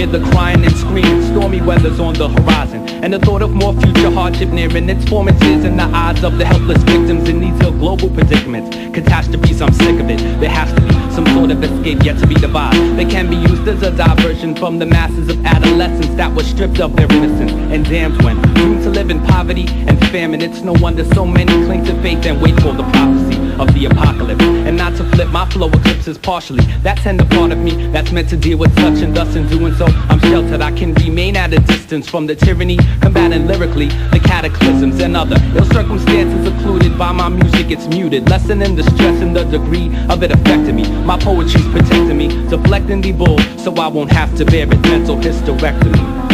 hear the crying and screaming, stormy weather's on the horizon, and the thought of more future hardship nearing its formations in the eyes of the helpless victims in these global predicaments. Catastrophes, I'm sick of it. There has to be some sort of escape yet to be devised. They can be used as a diversion from the masses of adolescents that were stripped of their innocence and damned when doomed to live in poverty and famine. It's no wonder so many cling to faith and wait for the prophecy of the apocalypse. And not to flip, my flow eclipses partially that tender part of me that's meant to deal with such, and thus in doing so I'm sheltered. I can remain at a distance from the tyranny, combating lyrically the cataclysms and other ill circumstances occluded by my music. It's muted, lessening the stress and the degree of it affecting me. My poetry's protecting me, deflecting the bull so I won't have to bear it. Mental hysterectomy.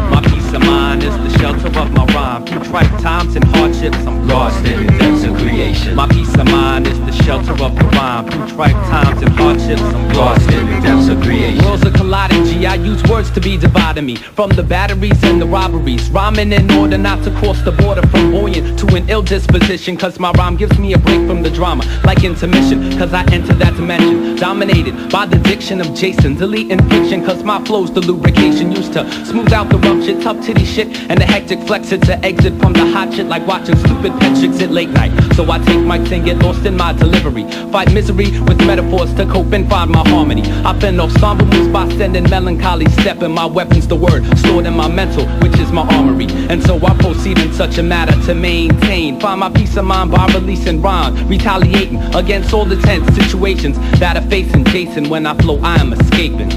My peace of mind is the shelter of my rhyme. Through trite times and hardships, I'm lost in the depths of creation. My peace of mind is the shelter of the rhyme. Through trite times and hardships, I'm lost in the depths of creation. Worlds are colliding, G. I use words to be dividing me from the batteries and the robberies. Rhyming in order not to cross the border from buoyant to an ill disposition. Cause my rhyme gives me a break from the drama, like intermission. Cause I enter that dimension, dominated by the diction of Jason. Deleting fiction, cause my flow's the lubrication used to smooth out the rough shit, tough titty shit, and the hectic flex. It's an exit from the hot shit, like watching stupid pet chicks at late night. So I take mics and get lost in my delivery, fight misery with metaphors to cope and find my harmony. I fend off somber moves by sending melancholy step, and my weapon's the word stored in my mental, which is my armory. And so I proceed in such a matter to maintain, find my peace of mind by releasing rhyme, retaliating against all the tense situations that are facing Jason. When I flow, I am escaping.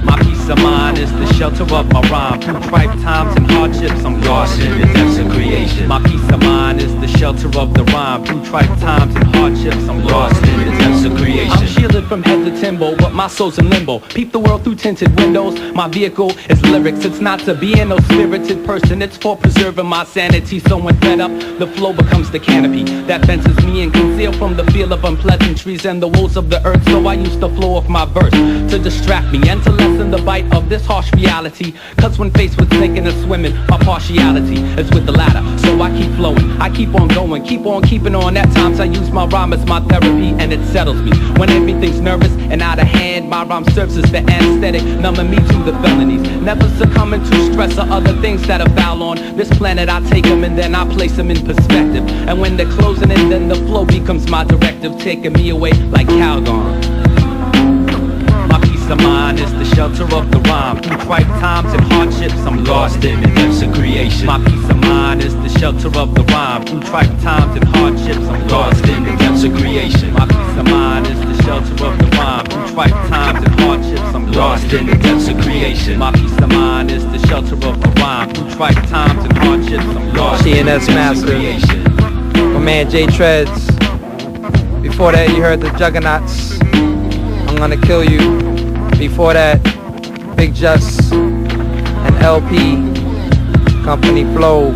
My peace of mind is the shelter of my rhyme. Through trite times and hardships, I'm lost in the depths of creation. My peace of mind is the shelter of the rhyme. Through trite times and hardships, I'm lost in the depths of creation. I'm shielded from head to timbo, but my soul's in limbo. Peep the world through tinted windows. My vehicle is lyrics. It's not to be an ill-spirited person, it's for preserving my sanity. So when fed up, the flow becomes the canopy that fences me and concealed from the feel of unpleasantries and the woes of the earth. So I use the flow of my verse to distract me and to lessen the bite of this harsh reality. Cause when faced with sinking and swimming, my partiality is with the latter. So I keep flowing, I keep on going, keep on keeping on. At times I use my rhyme as my therapy, and it settles me. When everything's nervous and out of hand, my rhyme serves as the anesthetic, numbing me to the felonies. Never succumbing to stress or other things that are foul on this planet. I take them and then I place them in perspective, and when they're closing in, then the flow becomes my directive, taking me away like Calgon. My peace of mind is the shelter of the rhyme. Through trite times and hardships, I'm lost in the depths of creation. My peace of mind is the shelter of the rhyme. Through trite times and hardships, I'm lost in the depths of creation. My peace of mind is the shelter of the rhyme. Through trite times and hardships, I'm lost in the depths of creation. My peace of mind is the shelter of the rhyme. Through trite times and hardships, I'm lost in the depths of creation. My man J Treds. Before that you heard the Juggernauts, I'm Gonna Kill You. Before that, Big Just and LP, Company Flow.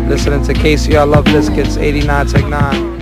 Listening to KCR Love Biscuits, 89 Tech 9.